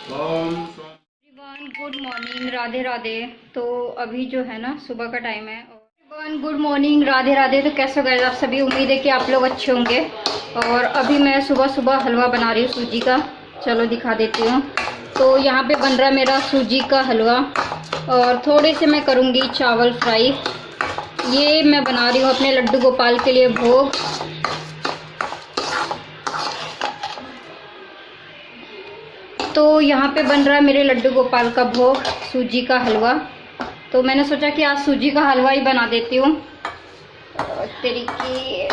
Everyone good morning, Radhe Radhe. तो अभी जो है ना सुबह का टाइम है। Everyone good morning, Radhe Radhe. तो कैसे गए आप सभी? उम्मीद है कि आप लोग अच्छे होंगे। और अभी मैं सुबह सुबह हलवा बना रही हूँ सूजी का। चलो दिखा देती हूँ। तो यहाँ पे बन रहा है मेरा सूजी का हलवा और थोड़े से मैं करूँगी चावल फ्राई। ये मैं बना रही हूँ अपने लड्डू गोपाल के लिए भोग। तो यहाँ पे बन रहा है मेरे लड्डू गोपाल का भोग, सूजी का हलवा। तो मैंने सोचा कि आज सूजी का हलवा ही बना देती हूँ। तरीके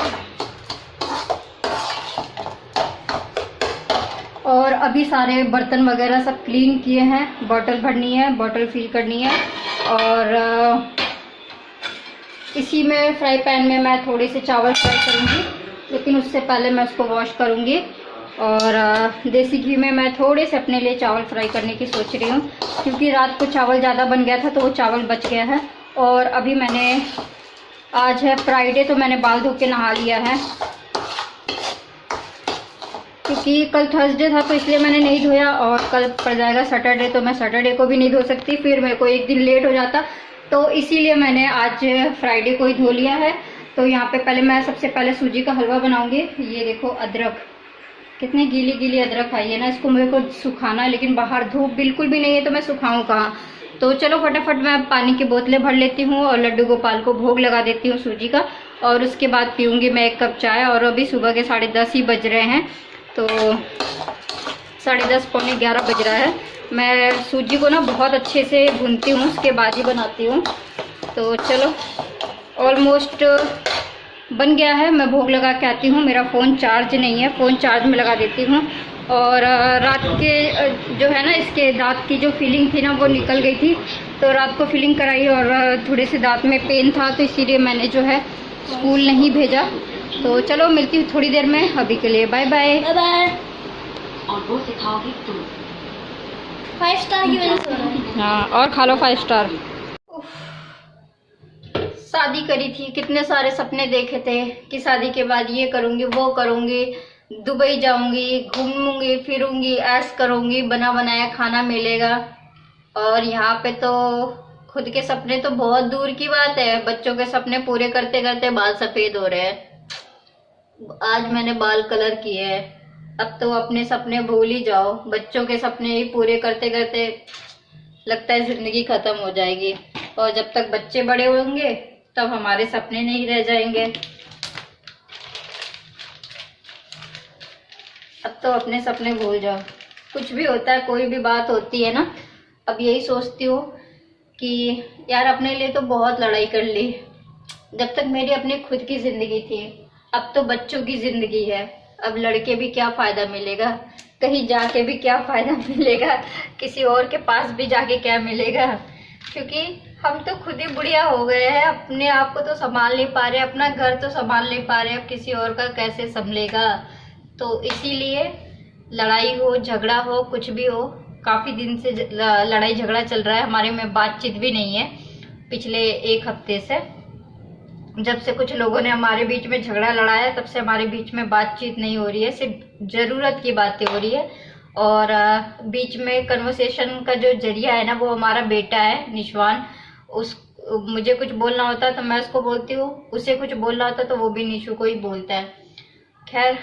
और अभी सारे बर्तन वगैरह सब क्लीन किए हैं। बॉटल भरनी है, बॉटल फिल करनी है। और इसी में फ्राई पैन में मैं थोड़े से चावल फ्राई करूँगी, लेकिन उससे पहले मैं उसको वॉश करूँगी। और देसी घी में मैं थोड़े से अपने लिए चावल फ्राई करने की सोच रही हूँ, क्योंकि रात को चावल ज़्यादा बन गया था तो वो चावल बच गया है। और अभी मैंने, आज है फ्राइडे, तो मैंने बाल धो के नहा लिया है, क्योंकि कल थर्सडे था तो इसलिए मैंने नहीं धोया। और कल पड़ जाएगा सैटरडे, तो मैं सैटरडे को भी नहीं धो सकती, फिर मेरे को एक दिन लेट हो जाता। तो इसीलिए मैंने आज फ्राइडे को ही धो लिया है। तो यहाँ पे पहले मैं सबसे पहले सूजी का हलवा बनाऊंगी। ये देखो अदरक, कितनी गीली गीली अदरक आई है ना। इसको मेरे को सुखाना है, लेकिन बाहर धूप बिल्कुल भी नहीं है तो मैं सुखाऊं कहाँ। तो चलो फटाफट मैं पानी की बोतलें भर लेती हूँ और लड्डू गोपाल को भोग लगा देती हूँ सूजी का। और उसके बाद पीऊँगी मैं 1 कप चाय। और अभी सुबह के 10:30 ही बज रहे हैं, तो 10:30 पौने 11 बज रहा है। मैं सूजी को ना बहुत अच्छे से भूनती हूँ, उसके बाद ही बनाती हूँ। तो चलो ऑलमोस्ट बन गया है। मैं भोग लगा के आती हूँ। मेरा फ़ोन चार्ज नहीं है, फ़ोन चार्ज में लगा देती हूँ। और रात के जो है ना, इसके दांत की जो फीलिंग थी ना वो निकल गई थी, तो रात को फीलिंग कराई और थोड़े से दांत में पेन था, तो इसीलिए मैंने जो है स्कूल नहीं भेजा। तो चलो मिलती हूँ थोड़ी देर में। अभी के लिए बाय बाय बाय बाय। और वो सिखाओगी तुम 5 स्टार की वजह से। हाँ, और खा लो 5 स्टार। शादी करी थी, कितने सारे सपने देखे थे कि शादी के बाद ये करूँगी, वो करूँगी, दुबई जाऊँगी, घूमूंगी फिरूंगी, ऐश करूँगी, बना बनाया खाना मिलेगा। और यहाँ पे तो खुद के सपने तो बहुत दूर की बात है, बच्चों के सपने पूरे करते करते बाल सफ़ेद हो रहे हैं। आज मैंने बाल कलर किए हैं। अब तो अपने सपने भूल ही जाओ, बच्चों के सपने ही पूरे करते करते लगता है ज़िंदगी ख़त्म हो जाएगी। और जब तक बच्चे बड़े होंगे तब हमारे सपने नहीं रह जाएंगे। अब तो अपने सपने भूल जाओ। कुछ भी होता है, कोई भी बात होती है ना, अब यही सोचती हूँ कि यार अपने लिए तो बहुत लड़ाई कर ली, जब तक मेरी अपनी खुद की जिंदगी थी। अब तो बच्चों की जिंदगी है, अब लड़के भी क्या फायदा मिलेगा, कहीं जाके भी क्या फायदा मिलेगा, किसी और के पास भी जाके क्या मिलेगा, क्योंकि हम तो खुद ही बुढ़िया हो गए हैं। अपने आप को तो संभाल नहीं पा रहे, अपना घर तो संभाल नहीं पा रहे, अब किसी और का कैसे संभलेगा। तो इसीलिए लड़ाई हो, झगड़ा हो, कुछ भी हो, काफ़ी दिन से लड़ाई झगड़ा चल रहा है हमारे में। बातचीत भी नहीं है पिछले 1 हफ्ते से। जब से कुछ लोगों ने हमारे बीच में झगड़ा लड़ाया, तब से हमारे बीच में बातचीत नहीं हो रही है, सिर्फ ज़रूरत की बातें हो रही है। और बीच में कन्वर्सेशन का जो जरिया है ना, वो हमारा बेटा है निशवान। मुझे कुछ बोलना होता है तो मैं उसको बोलती हूँ, उसे कुछ बोलना होता तो वो भी निशु को ही बोलता है। खैर,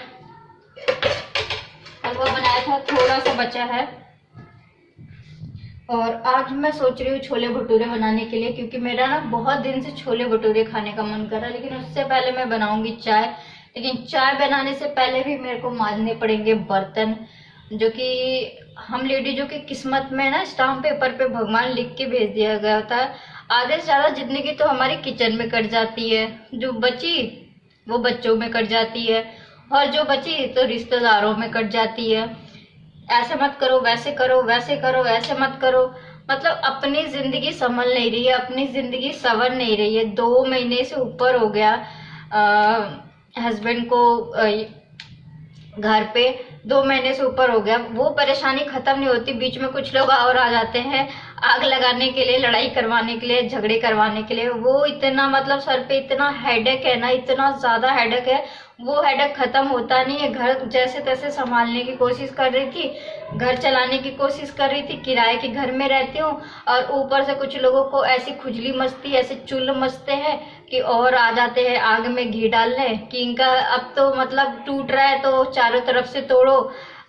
हलवा बनाया था, थोड़ा सा बचा है। और आज मैं सोच रही हूँ छोले भटूरे बनाने के लिए, क्योंकि मेरा ना बहुत दिन से छोले भटूरे खाने का मन कर रहा है। लेकिन उससे पहले मैं बनाऊंगी चाय। लेकिन चाय बनाने से पहले भी मेरे को मांजने पड़ेंगे बर्तन, जो कि हम लेडीजों की किस्मत में ना स्टाम्प पेपर पे भगवान लिख के भेज दिया गया होता है। आधे से ज़्यादा जिंदगी तो हमारी किचन में कट जाती है, जो बची वो बच्चों में कट जाती है, और जो बची तो रिश्तेदारों में कट जाती है। ऐसे मत करो, वैसे करो, वैसे करो, ऐसे मत करो। मतलब अपनी जिंदगी संभल नहीं रही है, अपनी जिंदगी संवर नहीं रही है। 2 महीने से ऊपर हो गया हस्बैंड को घर पे, 2 महीने से ऊपर हो गया। वो परेशानी खत्म नहीं होती, बीच में कुछ लोग और आ जाते हैं आग लगाने के लिए, लड़ाई करवाने के लिए, झगड़े करवाने के लिए। वो इतना मतलब सर पे इतना हेडेक है ना, इतना ज्यादा हेडेक है, वो हेडेक खत्म होता नहीं है। घर जैसे तैसे संभालने की कोशिश कर रही थी, घर चलाने की कोशिश कर रही थी, किराए के घर में रहती हूँ और ऊपर से कुछ लोगों को ऐसी खुजली मचती, ऐसे चुल मचते हैं कि और आ जाते हैं आग में घी डालने कि इनका अब तो मतलब टूट रहा है तो चारों तरफ से तोड़ो,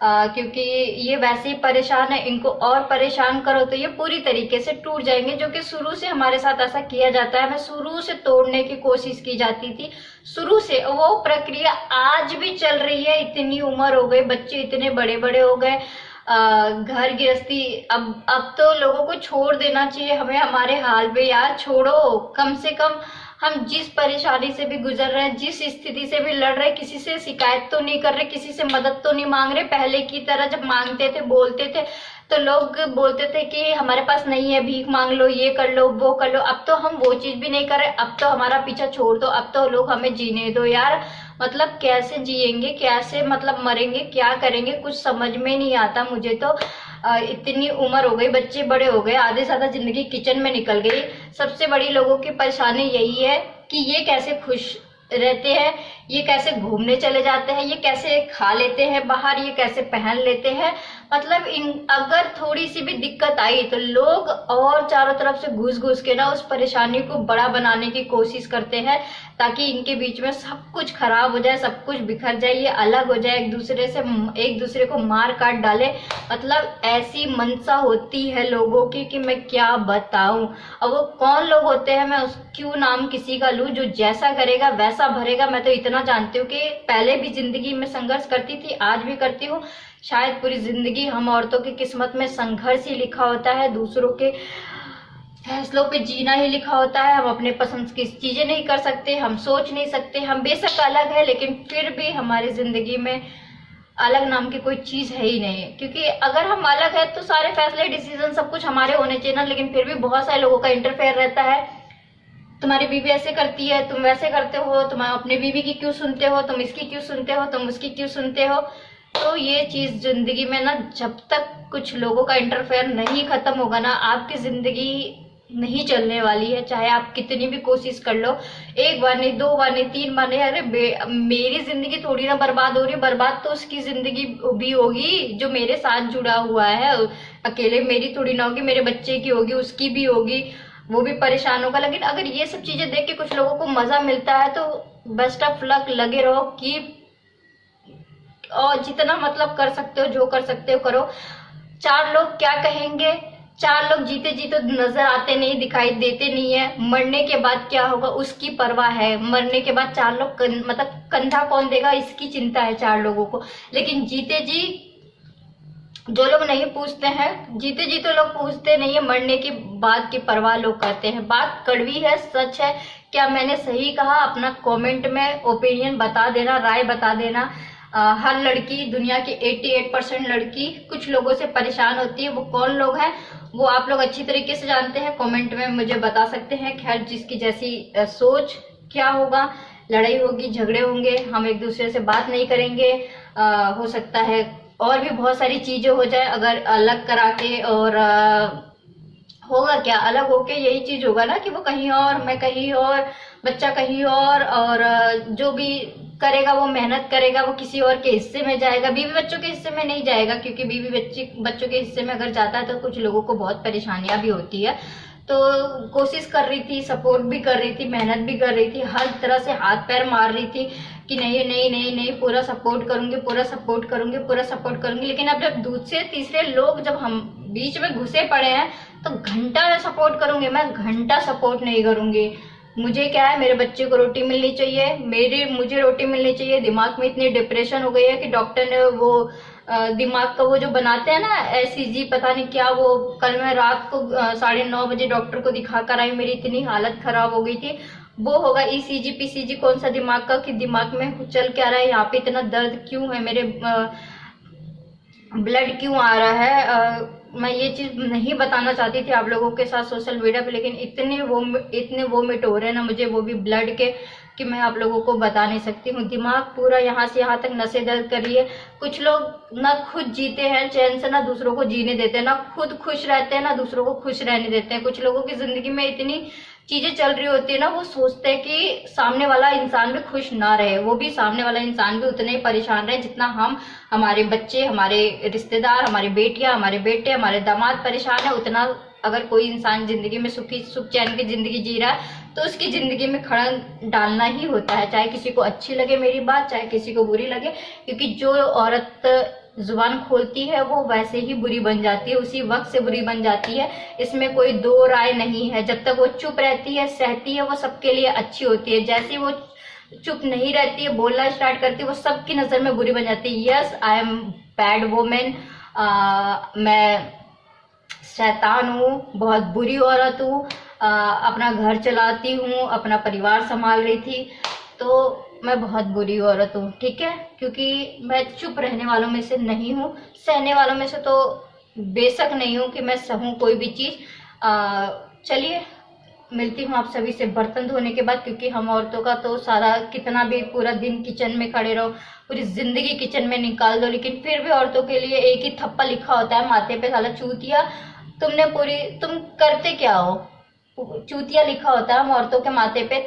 क्योंकि ये वैसे ही परेशान है, इनको और परेशान करो तो ये पूरी तरीके से टूट जाएंगे। जो कि शुरू से हमारे साथ ऐसा किया जाता है, हमें शुरू से तोड़ने की कोशिश की जाती थी, शुरू से वो प्रक्रिया आज भी चल रही है। इतनी उम्र हो गई, बच्चे इतने बड़े बड़े हो गए, घर गृहस्थी, अब तो लोगों को छोड़ देना चाहिए हमें हमारे हाल पे। यार छोड़ो, कम से कम हम जिस परेशानी से भी गुजर रहे हैं, जिस स्थिति से भी लड़ रहे हैं, किसी से शिकायत तो नहीं कर रहे, किसी से मदद तो नहीं मांग रहे। पहले की तरह जब मांगते थे, बोलते थे तो लोग बोलते थे कि हमारे पास नहीं है, भीख मांग लो, ये कर लो, वो कर लो। अब तो हम वो चीज भी नहीं कर रहे, अब तो हमारा पीछा छोड़ दो, अब तो लोग हमें जीने दो। यार मतलब कैसे जिएंगे, कैसे मतलब मरेंगे, क्या करेंगे, कुछ समझ में नहीं आता मुझे तो। इतनी उम्र हो गई, बच्चे बड़े हो गए, आधे से ज्यादा जिंदगी किचन में निकल गई। सबसे बड़ी लोगों की परेशानी यही है कि ये कैसे खुश रहते हैं, ये कैसे घूमने चले जाते हैं, ये कैसे खा लेते हैं बाहर, ये कैसे पहन लेते हैं। मतलब अगर थोड़ी सी भी दिक्कत आई तो लोग और चारों तरफ से घुस घुस के ना उस परेशानी को बड़ा बनाने की कोशिश करते हैं, ताकि इनके बीच में सब कुछ खराब हो जाए, सब कुछ बिखर जाए, ये अलग हो जाए, एक दूसरे को मार काट डाले। मतलब ऐसी मनसा होती है लोगों की कि मैं क्या बताऊं। अब वो कौन लोग होते हैं, मैं उस क्यों नाम किसी का लूं, जो जैसा करेगा वैसा भरेगा। मैं तो इतना जानती हूँ कि पहले भी जिंदगी में संघर्ष करती थी, आज भी करती हूँ। शायद पूरी जिंदगी हम औरतों की किस्मत में संघर्ष ही लिखा होता है, दूसरों के फैसलों पे जीना ही लिखा होता है। हम अपने पसंद की चीजें नहीं कर सकते, हम सोच नहीं सकते, हम बेशक अलग है लेकिन फिर भी हमारी जिंदगी में अलग नाम की कोई चीज है ही नहीं। क्योंकि अगर हम अलग है तो सारे फैसले, डिसीजन, सब कुछ हमारे होने चाहिए ना, लेकिन फिर भी बहुत सारे लोगों का इंटरफेयर रहता है। तुम्हारी बीवी ऐसे करती है, तुम वैसे करते हो, तुम अपनी बीवी की क्यों सुनते हो, तुम इसकी क्यों सुनते हो, तुम उसकी क्यों सुनते हो। तो ये चीज जिंदगी में ना, जब तक कुछ लोगों का इंटरफेयर नहीं खत्म होगा ना, आपकी जिंदगी नहीं चलने वाली है। चाहे आप कितनी भी कोशिश कर लो, एक बार नहीं, दो बार नहीं, तीन बार नहीं। अरे मेरी जिंदगी थोड़ी ना बर्बाद हो रही है, बर्बाद तो उसकी जिंदगी भी होगी जो मेरे साथ जुड़ा हुआ है। अकेले मेरी थोड़ी ना होगी, मेरे बच्चे की होगी, उसकी भी होगी, वो भी परेशान होगा। लेकिन अगर ये सब चीजें देख के कुछ लोगों को मजा मिलता है तो बेस्ट ऑफ लक, लगे रहो कि और जितना मतलब कर सकते हो, जो कर सकते हो करो। चार लोग क्या कहेंगे, चार लोग जीते जीते नजर आते नहीं, दिखाई देते नहीं है। मरने के बाद क्या होगा उसकी परवाह है, मरने के बाद चार लोग मतलब कंधा कौन देगा इसकी चिंता है चार लोगों को। लेकिन जीते जी जो लोग नहीं पूछते हैं, जीते जी तो लोग पूछते नहीं है, मरने के बाद की परवाह लोग करते हैं। बात कड़वी है, सच है। क्या मैंने सही कहा? अपना कमेंट में ओपिनियन बता देना, राय बता देना। हर लड़की, दुनिया की 88% लड़की कुछ लोगों से परेशान होती है। वो कौन लोग हैं वो आप लोग अच्छी तरीके से जानते हैं, कमेंट में मुझे बता सकते हैं। खैर, जिसकी जैसी सोच, क्या होगा, लड़ाई होगी, झगड़े होंगे, हम एक दूसरे से बात नहीं करेंगे, हो सकता है और भी बहुत सारी चीजें हो जाए अगर अलग करा के। और होगा क्या, अलग होके यही चीज होगा ना कि वो कहीं और, मैं कहीं और, बच्चा कहीं और जो भी करेगा वो मेहनत करेगा, वो किसी और के हिस्से में जाएगा, बीवी बच्चों के हिस्से में नहीं जाएगा। क्योंकि बीवी बच्चों के हिस्से में अगर जाता है तो कुछ लोगों को बहुत परेशानियां भी होती है। तो कोशिश कर रही थी, सपोर्ट भी कर रही थी, मेहनत भी कर रही थी, हर तरह से हाथ पैर मार रही थी कि नहीं नहीं नहीं नहीं, पूरा सपोर्ट करूंगी, पूरा सपोर्ट करूंगी, पूरा सपोर्ट करूंगी। लेकिन अब जब दूसरे तीसरे लोग जब हम बीच में घुसे पड़े हैं तो घंटा मैं सपोर्ट करूंगी, मैं घंटा सपोर्ट नहीं करूंगी। मुझे क्या है, मेरे बच्चे को रोटी मिलनी चाहिए, मुझे रोटी मिलनी चाहिए। दिमाग में इतनी डिप्रेशन हो गई है कि डॉक्टर ने वो दिमाग का वो जो बनाते हैं ना ECG, पता नहीं क्या, वो कल मैं रात को 9:30 बजे डॉक्टर को दिखा कर आई, मेरी इतनी हालत खराब हो गई थी। वो होगा ECG PCG कौन सा दिमाग का, कि दिमाग में चल क्या रहा है, यहाँ पे इतना दर्द क्यों है, मेरे ब्लड क्यों आ रहा है। मैं ये चीज नहीं बताना चाहती थी आप लोगों के साथ सोशल मीडिया पे, लेकिन इतने वोमिट हो रहे हैं ना मुझे, वो भी ब्लड के, कि मैं आप लोगों को बता नहीं सकती हूँ। दिमाग पूरा यहाँ से यहाँ तक नसें दर्द कर रही है। कुछ लोग ना खुद जीते हैं चैन से, ना दूसरों को जीने देते हैं, ना खुद खुश रहते हैं, ना दूसरों को खुश रहने देते हैं। कुछ लोगों की जिंदगी में इतनी चीजें चल रही होती है ना, वो सोचते हैं कि सामने वाला इंसान भी खुश ना रहे, वो भी सामने वाला इंसान भी उतने ही परेशान रहे जितना हम, हमारे बच्चे, हमारे रिश्तेदार, हमारी बेटियां, हमारे बेटे, हमारे दामाद परेशान है, उतना अगर कोई इंसान जिंदगी में सुख चैन की जिंदगी जी रहा है तो उसकी जिंदगी में खड़न डालना ही होता है, चाहे किसी को अच्छी लगे मेरी बात, चाहे किसी को बुरी लगे, क्योंकि जो औरत जुबान खोलती है वो वैसे ही बुरी बन जाती है, उसी वक्त से बुरी बन जाती है, इसमें कोई दो राय नहीं है। जब तक वो चुप रहती है, सहती है, वो सबके लिए अच्छी होती है। जैसे वो चुप नहीं रहती है, बोलना स्टार्ट करती है, वो सबकी नजर में बुरी बन जाती है। Yes, I am bad women, मैं शैतान हूँ, बहुत बुरी औरत हूँ, अपना घर चलाती हूँ, अपना परिवार संभाल रही थी, तो मैं बहुत बुरी औरत हूँ, ठीक है, क्योंकि मैं चुप रहने वालों में से नहीं हूँ, सहने वालों में से तो बेशक नहीं हूँ कि मैं सहूँ कोई भी चीज़। चलिए मिलती हूँ आप सभी से बर्तन धोने के बाद, क्योंकि हम औरतों का तो सारा, कितना भी पूरा दिन किचन में खड़े रहो, पूरी जिंदगी किचन में निकाल दो, लेकिन फिर भी औरतों के लिए एक ही थप्पा लिखा होता है माथे पे, साला चूतिया, तुम करते क्या हो, चूतिया लिखा होता है हम औरतों के माथे पे,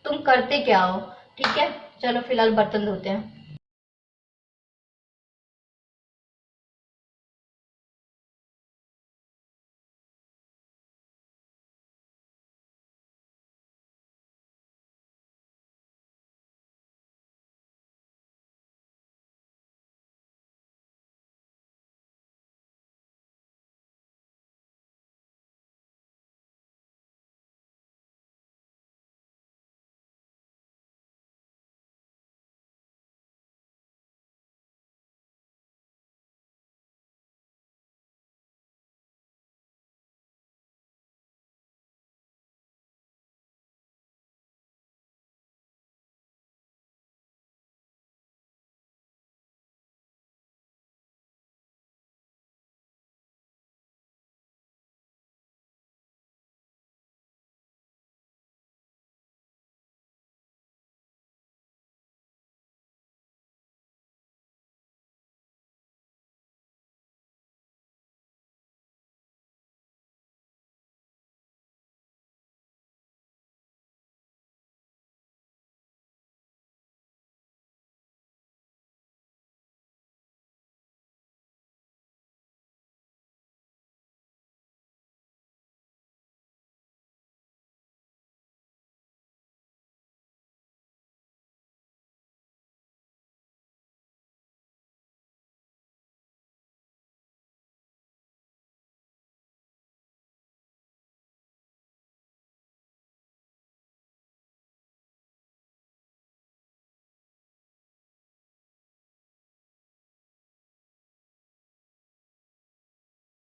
तुम करते क्या हो, ठीक है। चलो फिलहाल बर्तन धोते हैं।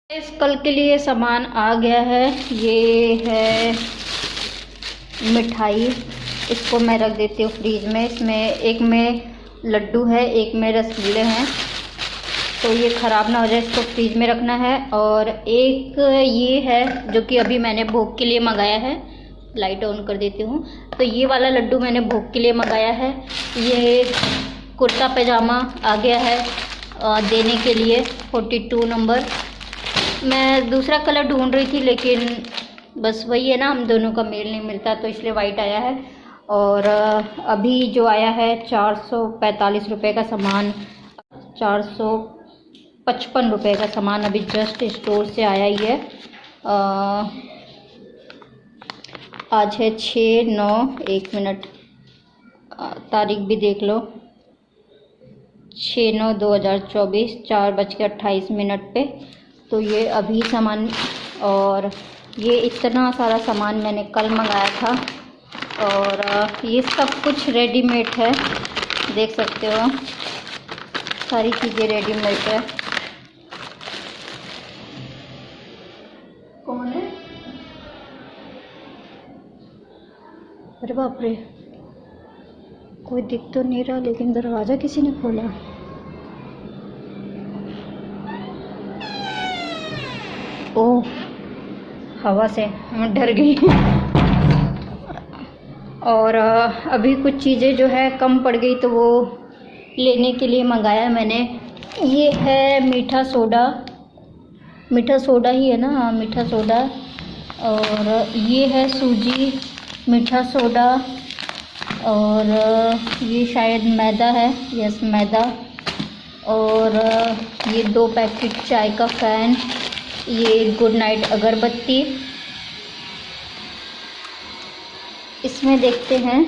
इस कल के लिए सामान आ गया है, ये है मिठाई, इसको मैं रख देती हूँ फ्रीज में। इसमें एक में लड्डू है, एक में रसगुल्ले हैं, तो ये ख़राब ना हो जाए, इसको फ्रीज में रखना है। और एक ये है जो कि अभी मैंने भोग के लिए मंगाया है, लाइट ऑन कर देती हूँ। तो ये वाला लड्डू मैंने भोग के लिए मंगाया है। ये कुर्ता पैजामा आ गया है देने के लिए, 42 नंबर। मैं दूसरा कलर ढूंढ रही थी, लेकिन बस वही है ना, हम दोनों का मेल नहीं मिलता, तो इसलिए वाइट आया है। और अभी जो आया है 445 रुपये का सामान, 455 रुपये का सामान अभी जस्ट स्टोर से आया ही है। आज है 6/9, 1 मिनट तारीख भी देख लो, 6/9/2024, 4:28 पे। तो ये अभी सामान, और ये इतना सारा सामान मैंने कल मंगाया था, और ये सब कुछ रेडीमेड है, देख सकते हो सारी चीज़ें रेडीमेड है। कौन है? अरे बाप रे, कोई दिख तो नहीं रहा, लेकिन दरवाज़ा किसी ने खोला। ओह, हवा से मैं डर गई। और अभी कुछ चीज़ें जो है कम पड़ गई, तो वो लेने के लिए मंगाया मैंने। ये है मीठा सोडा, मीठा सोडा ही है ना, मीठा सोडा और ये है सूजी, मीठा सोडा, और ये शायद मैदा है, यस मैदा, और ये 2 पैकेट चाय का फ़ैन, ये गुड नाइट अगरबत्ती। इसमें देखते हैं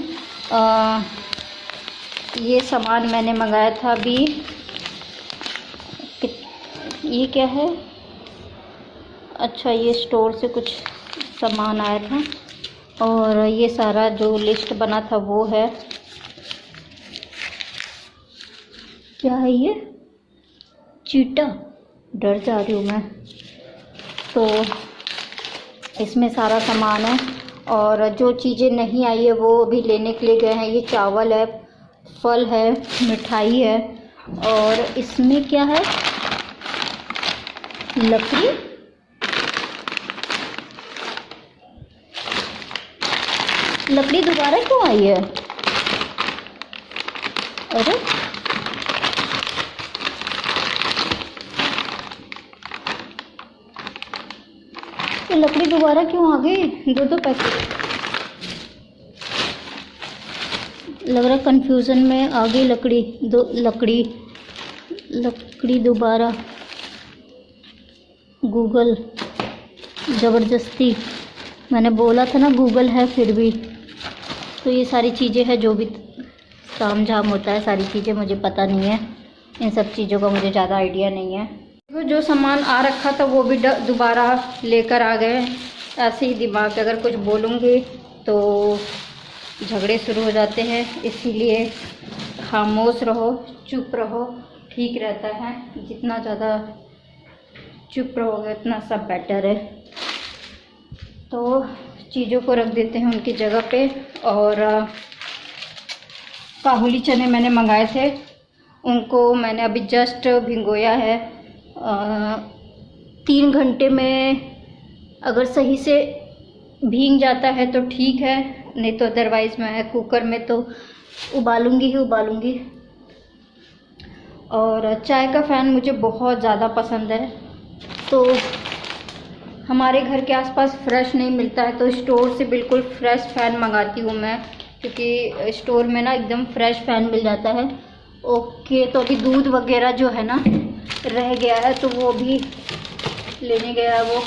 ये सामान मैंने मंगाया था अभी। ये क्या है? अच्छा, ये स्टोर से कुछ सामान आया था, और ये सारा जो लिस्ट बना था वो है। क्या है ये? चीटा, डर जा रही हूँ मैं। तो इसमें सारा सामान है, और जो चीज़ें नहीं आई है वो अभी लेने के लिए गए हैं। ये चावल है, फल है, मिठाई है, और इसमें क्या है? लकड़ी। लकड़ी दोबारा क्यों आई है? अरे ये लकड़ी दोबारा क्यों आ गई? 2 पैकेट। लग रहा है कंफ्यूजन में आ गई लकड़ी। लकड़ी दोबारा। गूगल ज़बरदस्ती, मैंने बोला था ना गूगल है फिर भी। तो ये सारी चीज़ें हैं, जो भी ताम झाम होता है, सारी चीज़ें मुझे पता नहीं है, इन सब चीज़ों का मुझे ज़्यादा आइडिया नहीं है। तो जो सामान आ रखा था वो भी दोबारा लेकर आ गए। ऐसे ही दिमाग, अगर कुछ बोलूँगी तो झगड़े शुरू हो जाते हैं, इसीलिए खामोश रहो, चुप रहो, ठीक रहता है। जितना ज़्यादा चुप रहोगे उतना सब बेटर है। तो चीज़ों को रख देते हैं उनकी जगह पे। और काबुली चने मैंने मंगाए थे, उनको मैंने अभी जस्ट भिगोया है। 3 घंटे में अगर सही से भीग जाता है तो ठीक है, नहीं तो अदरवाइज़ मैं कुकर में तो उबालूंगी ही उबालूंगी। और चाय का फ़ैन मुझे बहुत ज़्यादा पसंद है। तो हमारे घर के आसपास फ्रेश नहीं मिलता है, तो स्टोर से बिल्कुल फ्रेश फ़ैन मंगाती हूँ मैं, क्योंकि स्टोर में ना एकदम फ्रेश फ़ैन मिल जाता है। ओके, तो अभी दूध वगैरह जो है ना रह गया है, तो वो भी लेने गया है। वो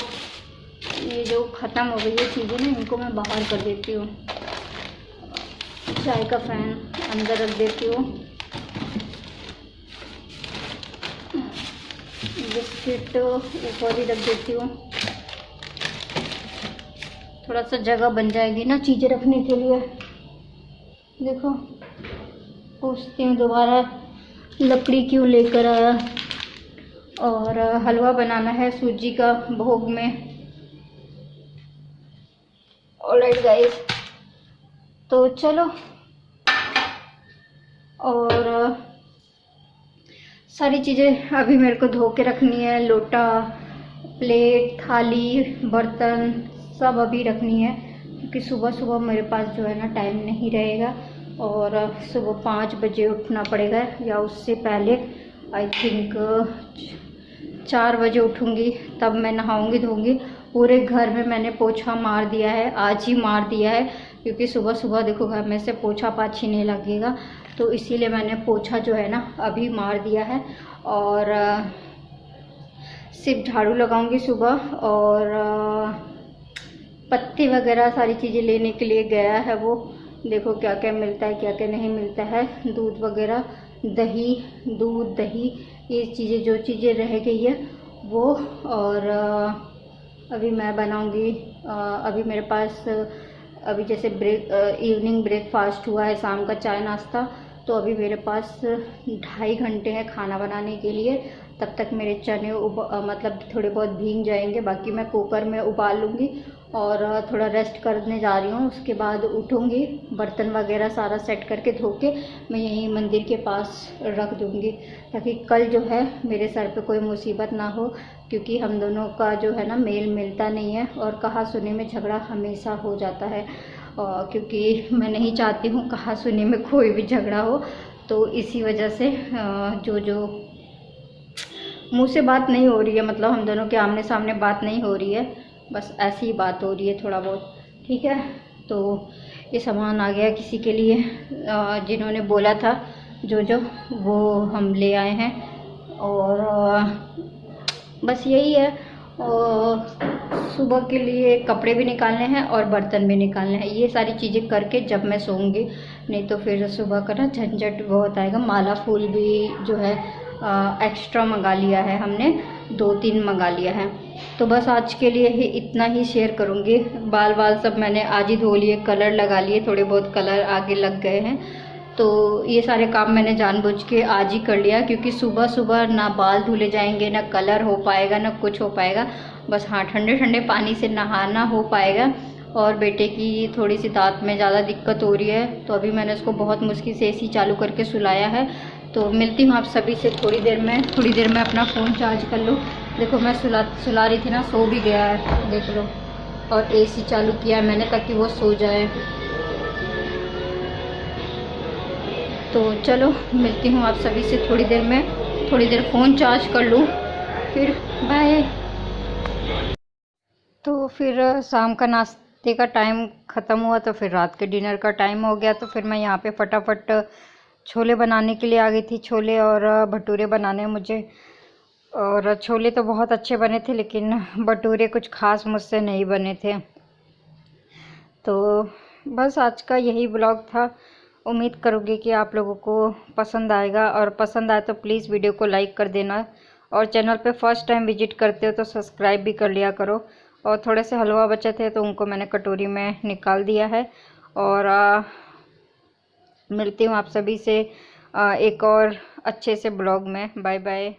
ये जो ख़त्म हो गई है चीज़ें ना, इनको मैं बाहर कर देती हूँ। चाय का फ़ैन अंदर रख देती हूँ। बिस्किट ऊपर ही रख देती हूँ, थोड़ा सा जगह बन जाएगी ना चीज़ें रखने के लिए। देखो, पूछती हूँ दोबारा लकड़ी क्यों लेकर आया। और हलवा बनाना है सूजी का भोग में। ऑलराइट गाइस, तो चलो। और सारी चीज़ें अभी मेरे को धो के रखनी है। लोटा, प्लेट, थाली, बर्तन सब अभी रखनी है, क्योंकि सुबह सुबह मेरे पास जो है ना टाइम नहीं रहेगा। और सुबह 5 बजे उठना पड़ेगा, या उससे पहले आई थिंक 4 बजे उठूँगी, तब मैं नहाऊँगी धोऊँगी। पूरे घर में मैंने पोछा मार दिया है, आज ही मार दिया है, क्योंकि सुबह सुबह देखो घर में से पोछा पाछी नहीं लगेगा, तो इसीलिए मैंने पोछा जो है ना अभी मार दिया है। और सिर्फ झाड़ू लगाऊंगी सुबह। और पत्ती वगैरह सारी चीज़ें लेने के लिए गया है वो। देखो क्या क्या मिलता है, क्या क्या नहीं मिलता है। दूध वगैरह, दही, दूध, दही, ये चीज़ें, जो चीज़ें रह गई है वो। और अभी मैं बनाऊंगी। अभी मेरे पास अभी जैसे इवनिंग ब्रेकफास्ट हुआ है, शाम का चाय नाश्ता, तो अभी मेरे पास 2.5 घंटे हैं खाना बनाने के लिए। तब तक मेरे चने मतलब थोड़े बहुत भीग जाएंगे, बाकी मैं कुकर में उबाल लूँगी और थोड़ा रेस्ट करने जा रही हूँ। उसके बाद उठूँगी, बर्तन वगैरह सारा सेट करके धो के मैं यहीं मंदिर के पास रख दूँगी, ताकि कल जो है मेरे सर पे कोई मुसीबत ना हो, क्योंकि हम दोनों का जो है ना मेल मिलता नहीं है और कहा सुनी में झगड़ा हमेशा हो जाता है। क्योंकि मैं नहीं चाहती हूँ कहा सुनी में कोई भी झगड़ा हो, तो इसी वजह से जो मुँह से बात नहीं हो रही है, मतलब हम दोनों के आमने सामने बात नहीं हो रही है, बस ऐसी ही बात हो रही है थोड़ा बहुत, ठीक है। तो ये सामान आ गया किसी के लिए, जिन्होंने बोला था जो वो हम ले आए हैं। और बस यही है। और सुबह के लिए कपड़े भी निकालने हैं और बर्तन भी निकालने हैं। ये सारी चीज़ें करके जब मैं सोऊंगी, नहीं तो फिर सुबह का ना झंझट बहुत आएगा। माला फूल भी जो है एक्स्ट्रा मंगा लिया है हमने, 2-3 मंगा लिया है। तो बस आज के लिए ही इतना ही शेयर करूँगी। बाल सब मैंने आज ही धो लिए, कलर लगा लिए, थोड़े बहुत कलर आगे लग गए हैं। तो ये सारे काम मैंने जानबूझ के आज ही कर लिया, क्योंकि सुबह सुबह ना बाल धुले जाएंगे, ना कलर हो पाएगा, ना कुछ हो पाएगा। बस हाँ, ठंडे ठंडे पानी से नहाना हो पाएगा। और बेटे की थोड़ी सी दांत में ज़्यादा दिक्कत हो रही है, तो अभी मैंने उसको बहुत मुश्किल से एसी चालू करके सुलाया है। तो मिलती हूँ आप सभी से थोड़ी देर में अपना फ़ोन चार्ज कर लूँ। देखो मैं सुला रही थी ना, सो भी गया है, देख लो। और एसी चालू किया है मैंने ताकि वो सो जाए। तो चलो मिलती हूँ आप सभी से थोड़ी देर फ़ोन चार्ज कर लूँ, फिर बाय। तो फिर शाम का नाश्ते का टाइम ख़त्म हुआ, तो फिर रात के डिनर का टाइम हो गया। तो फिर मैं यहाँ पे फटाफट छोले बनाने के लिए आ गई थी। छोले और भटूरे बनाने मुझे, और छोले तो बहुत अच्छे बने थे, लेकिन भटूरे कुछ खास मुझसे नहीं बने थे। तो बस आज का यही ब्लॉग था। उम्मीद करूँगी कि आप लोगों को पसंद आएगा, और पसंद आए तो प्लीज़ वीडियो को लाइक कर देना, और चैनल पे फर्स्ट टाइम विजिट करते हो तो सब्सक्राइब भी कर लिया करो। और थोड़े से हलवा बचे थे तो उनको मैंने कटोरी में निकाल दिया है। और मिलती हूँ आप सभी से एक और अच्छे से ब्लॉग में। Bye bye.